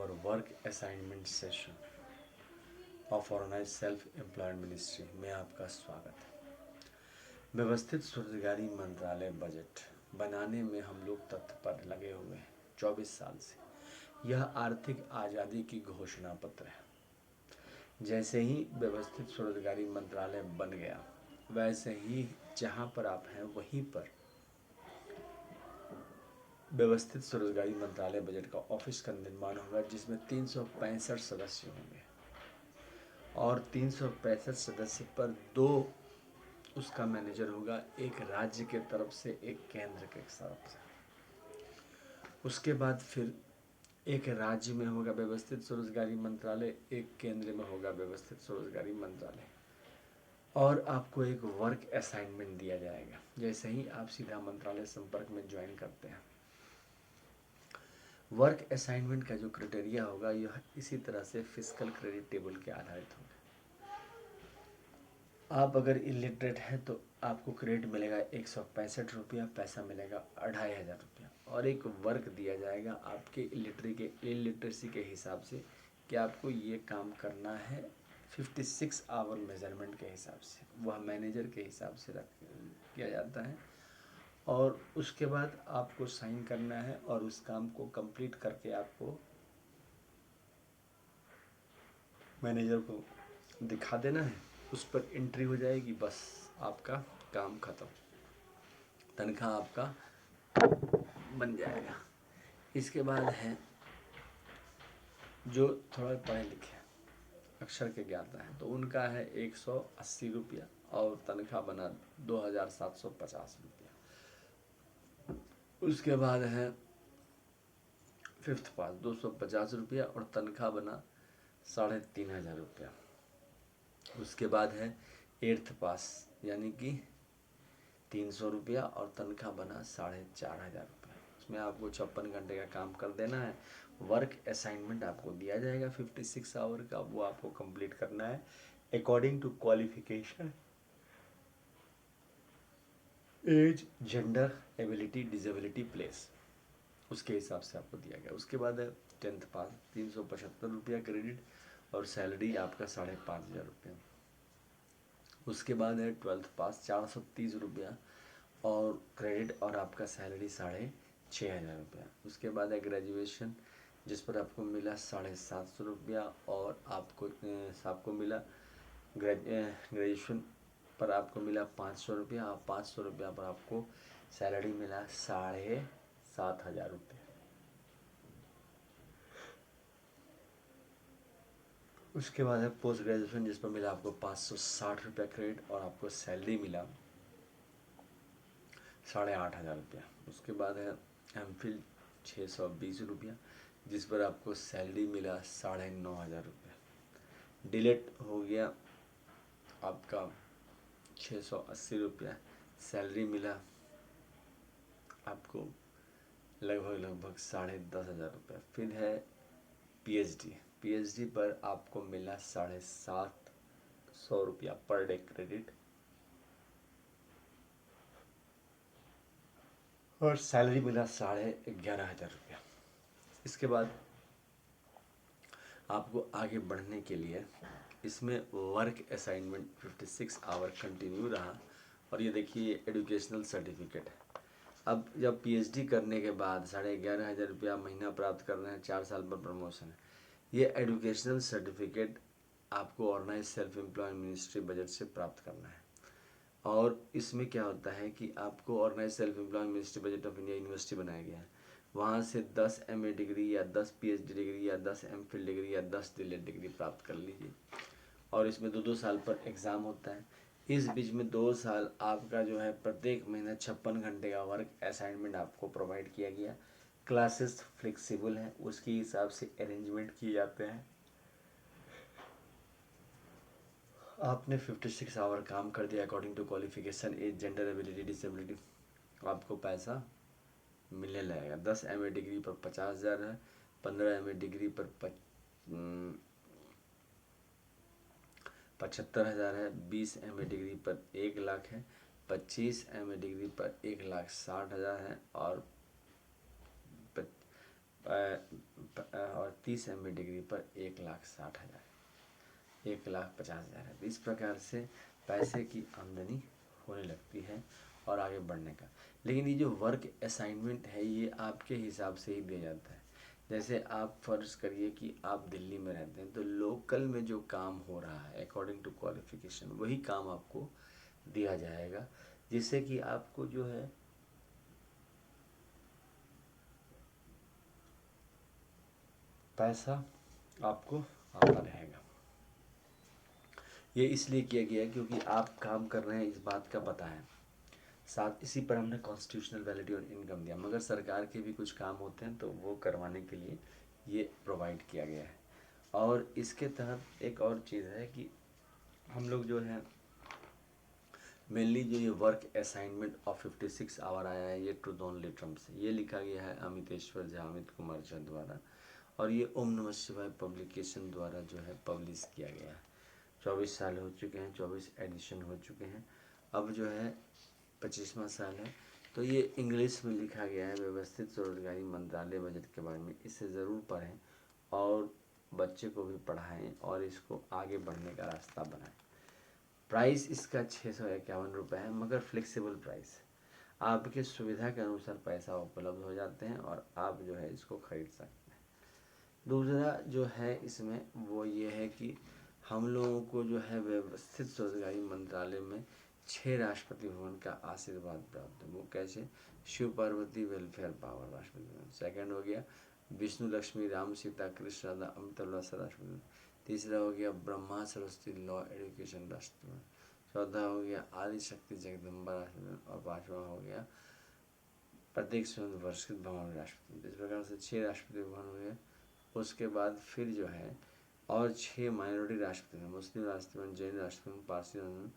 और work assignment session of organise self employed ministry में आपका स्वागत है। व्यवस्थित स्वरोजगारी मंत्रालय बजट बनाने में हम लोग तत्पर लगे हुए हैं 24 साल से। यह आर्थिक आज़ादी की घोषणा पत्र है। जैसे ही व्यवस्थित स्वरोजगारी मंत्रालय बन गया, वैसे ही जहाँ पर आप हैं वहीं पर व्यवस्थित स्वरोजगारी मंत्रालय बजट का ऑफिस का निर्माण होगा, जिसमें 365 सदस्य होंगे और 365 सदस्य पर 2 उसका मैनेजर होगा, एक राज्य के तरफ से, एक केंद्र के तरफ से। उसके बाद फिर एक राज्य में होगा व्यवस्थित स्वरोजगारी मंत्रालय, एक केंद्र में होगा व्यवस्थित स्वरोजगारी मंत्रालय। और आपको एक वर्क असाइनमेंट दिया जाएगा जैसे ही आप सीधा मंत्रालय संपर्क में ज्वाइन करते हैं। वर्क असाइनमेंट का जो क्राइटेरिया होगा यह इसी तरह से फिस्कल क्रेडिट टेबल के आधारित होगा। आप अगर इलिटरेट हैं तो आपको क्रेडिट मिलेगा 165 रुपया, पैसा मिलेगा 2500 रुपया। और एक वर्क दिया जाएगा आपके इलिटरेसी के हिसाब से कि आपको ये काम करना है 56 आवर मेजरमेंट के हिसाब से, वह मैनेजर के हिसाब से किया जाता है। और उसके बाद आपको साइन करना है और उस काम को कंप्लीट करके आपको मैनेजर को दिखा देना है, उस पर एंट्री हो जाएगी, बस आपका काम खत्म, तनख्वाह आपका बन जाएगा। इसके बाद है जो थोड़ा पढ़े लिखे अक्षर के ज्ञाता है तो उनका है 180 रुपया और तनख्वाह बना 2750 रुपया। उसके बाद है 5th पास 250 रुपया और तनख्वाह बना 3500 रुपया। उसके बाद है 8th पास यानी कि 300 रुपया और तनख्वाह बना 4500 रुपया। उसमें आपको 56 घंटे का काम कर देना है। वर्क असाइनमेंट आपको दिया जाएगा 56 आवर का, वो आपको कंप्लीट करना है according to qualification, age, gender, ability, disability, place, उसके हिसाब से आपको दिया गया। उसके बाद है 10th पास 375 रुपया क्रेडिट और सैलरी आपका 5500 रुपया। उसके बाद है 12th पास 430 रुपया और क्रेडिट और आपका सैलरी 6500 रुपया। उसके बाद है ग्रेजुएशन जिस पर आपको मिला 750 रुपया और आपको मिला ग्रेजुएशन पर आपको मिला 500 रुपया और 500 रुपया पर आपको सैलरी मिला 7500 रुपया। उसके बाद है पोस्ट ग्रेजुएशन जिस पर मिला आपको 560 रुपया क्रेडिट और आपको सैलरी मिला 8500 रुपया। उसके बाद है एमफिल 620 रुपया जिस पर आपको सैलरी मिला 9500 रुपया। डिलेट हो गया आपका 680 रुपया, सैलरी मिला आपको लगभग 10,500 रुपया। फिर है पीएचडी पर आपको मिला 750 रुपया पर डे क्रेडिट और सैलरी मिला 11,500 रुपया। इसके बाद आपको आगे बढ़ने के लिए इसमें वर्क असाइनमेंट 56 आवर कंटिन्यू रहा और ये देखिए एजुकेशनल सर्टिफिकेट है। अब जब पीएचडी करने के बाद 11,500 रुपया महीना प्राप्त कर रहे हैं, 4 साल पर प्रमोशन है। ये एजुकेशनल सर्टिफिकेट आपको organise self employed ministry budget से प्राप्त करना है। और इसमें क्या होता है कि आपको organise self employed ministry budget of India university बनाया गया है, वहाँ से 10 एमए डिग्री या 10 पीएचडी डिग्री या 10 एमफिल डिग्री या 10 डीलेट डिग्री प्राप्त कर लीजिए। और इसमें 2-2 साल पर एग्ज़ाम होता है। इस बीच में 2 साल आपका जो है प्रत्येक महीना 56 घंटे का वर्क असाइनमेंट आपको प्रोवाइड किया गया। क्लासेस फ्लेक्सिबल हैं, उसके हिसाब से अरेंजमेंट किए जाते हैं। आपने 56 आवर काम कर दिया according to qualification, age, gender, ability, disability, आपको पैसा मिलने लगेगा। 10 एमए डिग्री पर 50,000 है, 15 एमए डिग्री पर 75,000 है, 20 एमए डिग्री पर 1 लाख है, 25 एमए डिग्री पर 1,60,000 है और 30 MA डिग्री पर 1,60,000, 1,50,000 है। तो इस प्रकार से पैसे की आमदनी होने लगती है और आगे बढ़ने का। लेकिन ये जो वर्क असाइनमेंट है ये आपके हिसाब से ही दिया जाता है। जैसे आप फर्ज करिए कि आप दिल्ली में रहते हैं, तो लोकल में जो काम हो रहा है अकॉर्डिंग टू क्वालिफिकेशन वही काम आपको दिया जाएगा, जिससे कि आपको जो है पैसा आपको आता रहेगा। ये इसलिए किया गया है क्योंकि आप काम कर रहे हैं इस बात का पता है। साथ इसी पर हमने कॉन्स्टिट्यूशनल वैलिडिटी और इनकम दिया, मगर सरकार के भी कुछ काम होते हैं तो वो करवाने के लिए ये प्रोवाइड किया गया है। और इसके तहत एक और चीज़ है कि हम लोग जो है मेनली जो ये वर्क असाइनमेंट ऑफ 56 आवर आया है ये ट्रूथ ओनली टर्म से ये लिखा गया है अमितेश्वर झा, अमित कुमार झा द्वारा, और ये ओम नमः शिवाय पब्लिकेशन द्वारा जो है पब्लिश किया गया है। 24 साल हो चुके हैं, 24 एडिशन हो चुके हैं, अब जो है 25वां साल है। तो ये इंग्लिश में लिखा गया है, व्यवस्थित स्वरोजगारी मंत्रालय बजट के बारे में। इसे ज़रूर पढ़ें और बच्चे को भी पढ़ाएं और इसको आगे बढ़ने का रास्ता बनाएं। प्राइस इसका 651 रुपये है, मगर फ्लेक्सिबल प्राइस, आपके सुविधा के अनुसार पैसा उपलब्ध हो जाते हैं और आप जो है इसको खरीद सकते हैं। दूसरा जो है इसमें वो ये है कि हम लोगों को जो है व्यवस्थित स्वरोजगारी मंत्रालय में 6 राष्ट्रपति भवन का आशीर्वाद प्राप्त है। वो कैसे? Shiv Parvati welfare power Rashtrapati Bhavan. Second हो गया विष्णु लक्ष्मी राम सीता कृष्ण राधा अमित राष्ट्रपति भवन। तीसरा हो गया ब्रह्मा सरस्वती लॉ एजुकेशन राष्ट्रपति भवन। चौथा हो गया आदि शक्ति जगदम्बा राष्ट्रपति भवन। और पाँचवा हो गया प्रत्येक स्वयं वर्षित भवन राष्ट्रपति। इस प्रकार से 6 राष्ट्रपति भवन हुए। उसके बाद फिर जो है और 6 माइनॉरिटी राष्ट्रपति, मुस्लिम राष्ट्रपति, जैन राष्ट्रपति, पारसी राष्ट्रपति,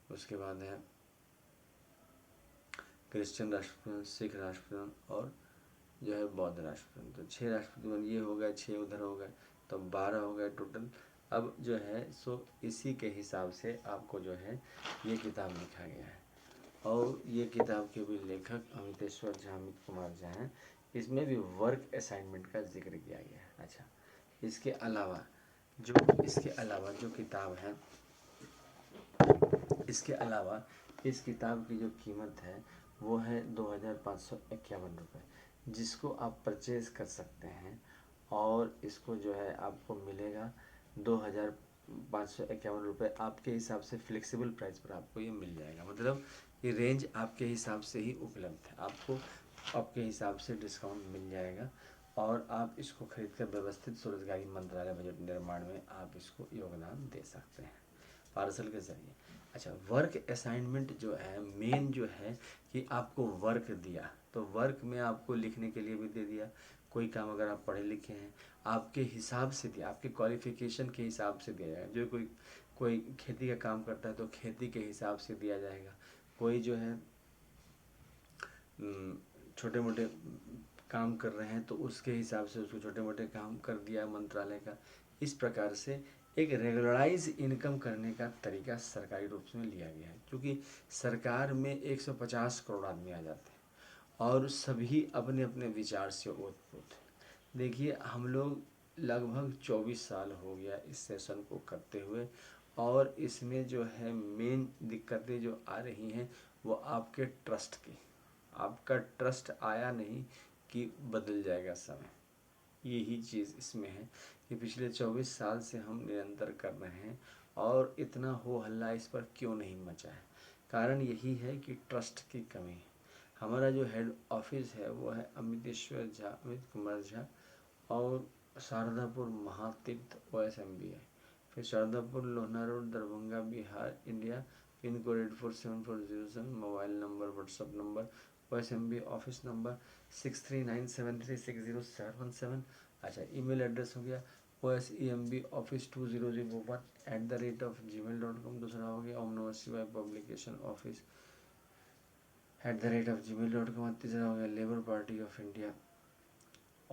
उसके बाद है क्रिश्चियन राष्ट्रपति, सिख राष्ट्रपति और जो है बौद्ध राष्ट्रपति। तो 6 राष्ट्रपति ये हो गए, 6 उधर हो गए, तो 12 हो गए टोटल। अब जो है सो इसी के हिसाब से आपको जो है ये किताब लिखा गया है। और ये किताब के भी लेखक अमितेश्वर झा, अमित कुमार झा हैं। इसमें भी वर्क असाइनमेंट का जिक्र किया गया है। अच्छा, इसके अलावा जो किताब है, इसके अलावा इस किताब की जो कीमत है वो है 2,551 रुपये, जिसको आप परचेज़ कर सकते हैं और इसको जो है आपको मिलेगा 2,551 रुपये। आपके हिसाब से फ्लेक्सिबल प्राइस पर आपको ये मिल जाएगा, मतलब ये रेंज आपके हिसाब से ही उपलब्ध है, आपको आपके हिसाब से डिस्काउंट मिल जाएगा और आप इसको खरीद कर व्यवस्थित स्वरोजगारी मंत्रालय बजट निर्माण में आप इसको योगदान दे सकते हैं पार्सल के जरिए। अच्छा, वर्क असाइनमेंट जो है मेन जो है कि आपको वर्क दिया, तो वर्क में आपको लिखने के लिए भी दे दिया। कोई काम अगर आप पढ़े लिखे हैं आपके हिसाब से दिया, आपके क्वालिफिकेशन के हिसाब से दिया जाएगा। जो कोई खेती का काम करता है तो खेती के हिसाब से दिया जाएगा। कोई जो है छोटे मोटे काम कर रहे हैं तो उसके हिसाब से उसको छोटे मोटे काम कर दिया मंत्रालय का। इस प्रकार से एक रेगुलराइज इनकम करने का तरीका सरकारी रूप में लिया गया है, क्योंकि सरकार में 150 करोड़ आदमी आ जाते हैं और सभी अपने अपने विचार से ओतप्रोत। देखिए, हम लोग लगभग 24 साल हो गया इस सेशन को करते हुए, और इसमें जो है मेन दिक्कतें जो आ रही हैं वो आपके ट्रस्ट की। आपका ट्रस्ट आया नहीं कि बदल जाएगा समय, यही चीज़ इसमें है कि पिछले 24 साल से हम निरंतर कर रहे हैं और इतना हो हल्ला इस पर क्यों नहीं मचा है। कारण यही है कि ट्रस्ट की कमी है। हमारा जो हेड ऑफिस है वो है अमितेश्वर झा, अमित कुमार झा, और शारदापुर महातीर्थ OSMB है। फिर Shardapur Lohna road, Darbhanga, Bihar, India. Pin code 847407। Mobile number, WhatsApp number, OSMB office number 6397360717। अच्छा, ईमेल एड्रेस हो गया osemb office2001@gmail.com। दूसरा हो गया ओम नमः शिवाय पब्लिकेशन ऑफिस @gmail.com। तीसरा हो गया labour party of India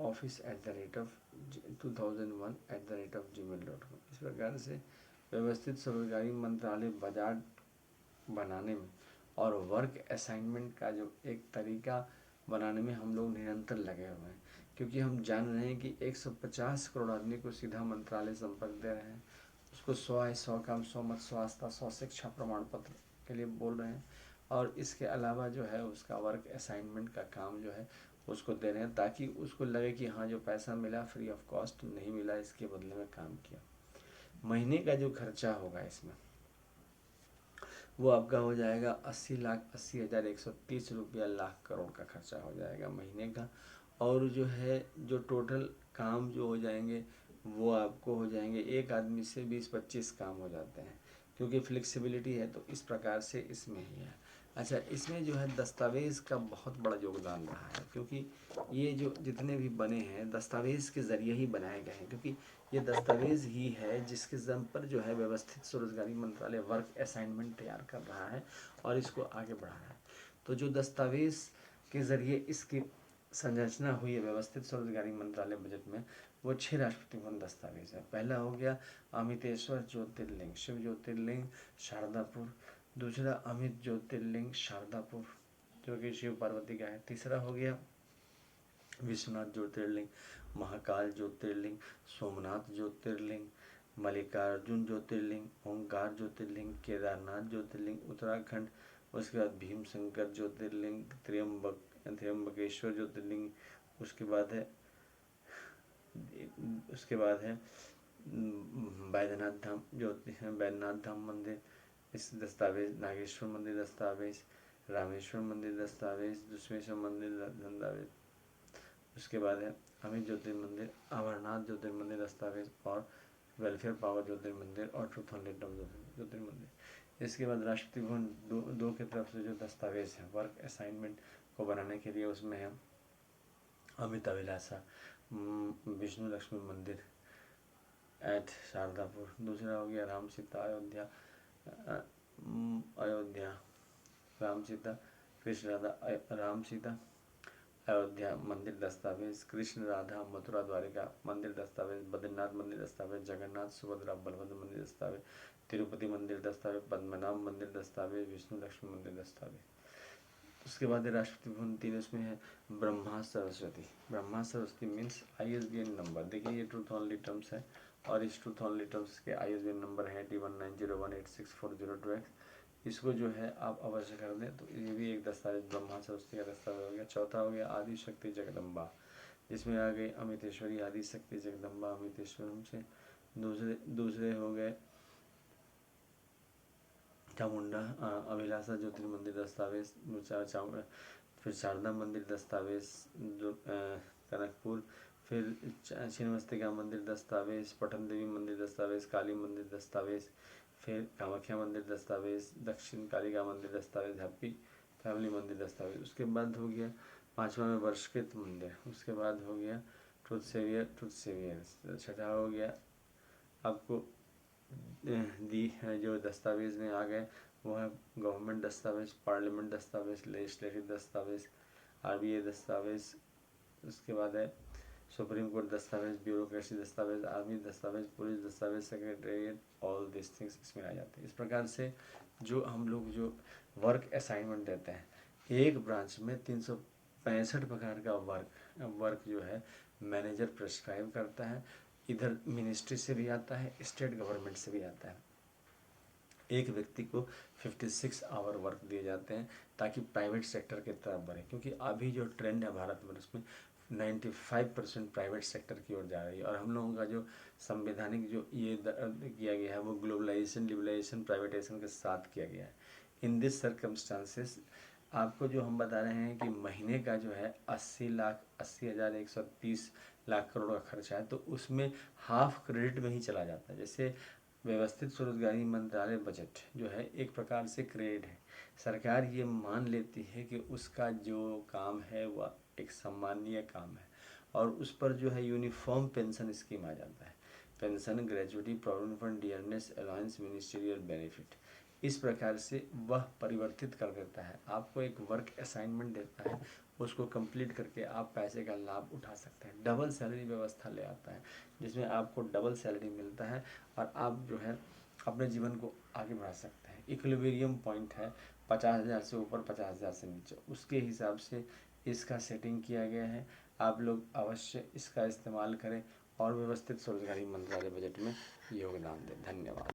office @2001@gmail.com। इस प्रकार से व्यवस्थित स्वरोजगारी मंत्रालय बजट बनाने में और वर्क असाइनमेंट का जो एक तरीका बनाने में हम लोग निरंतर लगे हुए हैं, क्योंकि हम जान रहे हैं कि 150 करोड़ आदमी को सीधा मंत्रालय संपर्क दे रहे हैं, उसको 100 है, 100 काम, 100 मत, 100 आस्था, 100 शिक्षा प्रमाण पत्र के लिए बोल रहे हैं। और इसके अलावा जो है उसका वर्क असाइनमेंट का काम जो है उसको दे रहे हैं, ताकि उसको लगे कि हाँ जो पैसा मिला फ्री ऑफ कॉस्ट नहीं मिला, इसके बदले में काम किया। महीने का जो खर्चा होगा इसमें वो आपका हो जाएगा 80,80,130 रुपया, लाख करोड़ का खर्चा हो जाएगा महीने का। और जो है जो टोटल काम जो हो जाएंगे वो आपको हो जाएंगे, एक आदमी से 20-25 काम हो जाते हैं, क्योंकि फ्लेक्सिबिलिटी है तो इस प्रकार से इसमें ही है। अच्छा, इसमें जो है दस्तावेज़ का बहुत बड़ा योगदान रहा है, क्योंकि ये जो जितने भी बने हैं दस्तावेज़ के ज़रिए ही बनाए गए हैं, क्योंकि ये दस्तावेज़ ही है जिसके दम पर जो है व्यवस्थित स्वरोजगारी मंत्रालय वर्क असाइनमेंट तैयार कर रहा है और इसको आगे बढ़ा रहा है। तो जो दस्तावेज़ के ज़रिए इसकी संरचना हुई है व्यवस्थित स्वरोजगारी मंत्रालय बजट में, वो 6 राष्ट्रपति भवन दस्तावेज है। पहला हो गया अमितेश्वर ज्योतिर्लिंग शिव ज्योतिर्लिंग शारदापुर, दूसरा अमित ज्योतिर्लिंग शारदापुर जो कि शिव पार्वती का है, तीसरा हो गया विश्वनाथ ज्योतिर्लिंग, महाकाल ज्योतिर्लिंग, सोमनाथ ज्योतिर्लिंग, मल्लिकार्जुन ज्योतिर्लिंग, ओंकार ज्योतिर्लिंग, केदारनाथ ज्योतिर्लिंग उत्तराखंड, उसके बाद भीमशंकर ज्योतिर्लिंग, त्र्यंबकेश्वर ज्योतिर्लिंग, उसके बाद है बैद्यनाथ धाम बैद्यनाथ धाम मंदिर, इस दस्तावेज, नागेश्वर मंदिर दस्तावेज, रामेश्वर मंदिर दस्तावेज, दुष्मेश्वर मंदिर दस्तावेज, उसके बाद है अमित ज्योतिर्मंदिर, अमरनाथ ज्योतिर्मंदिर दस्तावेज, और वेलफेयर पावर ज्योतिर्मंदिर, और ट्रूथ ऑन लेटम ज्योतिर्मंदिर। इसके बाद राष्ट्रपति भवन दो की तरफ से जो दस्तावेज है वर्क असाइनमेंट को बनाने के लिए, उसमें है अमित अभिलाषा विष्णु लक्ष्मी मंदिर एट शारदापुर, दूसरा हो गया राम सीता अयोध्या राम सीता कृष्ण राधा राम सीता अयोध्या मंदिर दस्तावेज, कृष्ण राधा मथुरा द्वारिका मंदिर दस्तावेज, बद्रीनाथ मंदिर दस्तावेज, जगन्नाथ सुभद्रा बलभद्र मंदिर दस्तावेज, तिरुपति मंदिर दस्तावेज, पद्मनाभ मंदिर दस्तावेज, विष्णु लक्ष्मी मंदिर दस्तावेज। उसके बाद राष्ट्रपति भवन 3 उसमें है Brahma Saraswati. Brahma Saraswati means ISBN number, देखिए ये ट्रूथ ऑनली टर्म्स है, और इस ट्रूथ ऑनली टर्म्स के ISBN नंबर है T1901864026। इसको जो है आप अवश्य कर दें। तो ये भी एक दस्तावेज ब्रह्मा सरस्वती का दस्तावेज हो गया। चौथा हो गया आदि शक्ति जगदम्बा, जिसमें आ गई अमितेश्वरी आदि शक्ति जगदम्बा अमितेश्वरम से। दूसरे हो गए चामुंडा अभिलाषा ज्योतिर्मंदिर दस्तावेज, फिर शारदा मंदिर दस्तावेज जो कनकपुर, फिर छिन्नमस्तिका मंदिर दस्तावेज, पटन देवी मंदिर दस्तावेज, काली मंदिर दस्तावेज, फिर कामाख्या मंदिर दस्तावेज, दक्षिण कालिका मंदिर दस्तावेज, हैप्पी फैमिली मंदिर दस्तावेज। उसके बाद हो गया 5वां में वर्षकृत मंदिर, उसके बाद हो गया ट्रुथ सेवियर। छठा हो गया आपको दी जो दस्तावेज में आ गए वो है गवर्नमेंट दस्तावेज, पार्लियामेंट दस्तावेज, लेजिस्लेटिव दस्तावेज, RBI दस्तावेज। उसके बाद है सुप्रीम कोर्ट दस्तावेज, ब्यूरोक्रेसी दस्तावेज, आर्मी दस्तावेज, पुलिस दस्तावेज, सेक्रेटेरिएट, ऑल दिस थिंग्स इसमें आ जाते हैं। इस प्रकार से जो हम लोग जो वर्क असाइनमेंट देते हैं, एक ब्रांच में 365 प्रकार का वर्क जो है मैनेजर प्रिस्क्राइब करता है। इधर मिनिस्ट्री से भी आता है, स्टेट गवर्नमेंट से भी आता है। एक व्यक्ति को 56 आवर वर्क दिए जाते हैं ताकि प्राइवेट सेक्टर की तरफ बढ़े, क्योंकि अभी जो ट्रेंड है भारत में उसमें 95% प्राइवेट सेक्टर की ओर जा रही है। और हम लोगों का जो संवैधानिक जो ये किया गया है वो ग्लोबलाइजेशन, लिबरलाइजेशन, प्राइवेटाइजेशन के साथ किया गया है। इन दिस सर्कमस्टांसेस आपको जो हम बता रहे हैं कि महीने का जो है 80,80,130 लाख करोड़ का खर्चा है, तो उसमें हाफ क्रेडिट में ही चला जाता है। जैसे व्यवस्थित स्वरोजगारी मंत्रालय बजट जो है एक प्रकार से क्रेडिट है। सरकार ये मान लेती है कि उसका जो काम है वह एक सम्मानीय काम है, और उस पर जो है यूनिफॉर्म पेंशन स्कीम आ जाता है। Pension, gratuity, provident fund, dearness allowance, ministerial benefit, इस प्रकार से वह परिवर्तित कर देता है। आपको एक वर्क असाइनमेंट देता है, उसको कंप्लीट करके आप पैसे का लाभ उठा सकते हैं। डबल सैलरी व्यवस्था ले आता है, जिसमें आपको डबल सैलरी मिलता है और आप जो है अपने जीवन को आगे बढ़ा सकते हैं। इक्विलिब्रियम पॉइंट है 50,000 से ऊपर, 50,000 से नीचे, उसके हिसाब से इसका सेटिंग किया गया है। आप लोग अवश्य इसका इस्तेमाल करें और व्यवस्थित स्वरोजगारी मंत्रालय बजट में योगदान दें। धन्यवाद।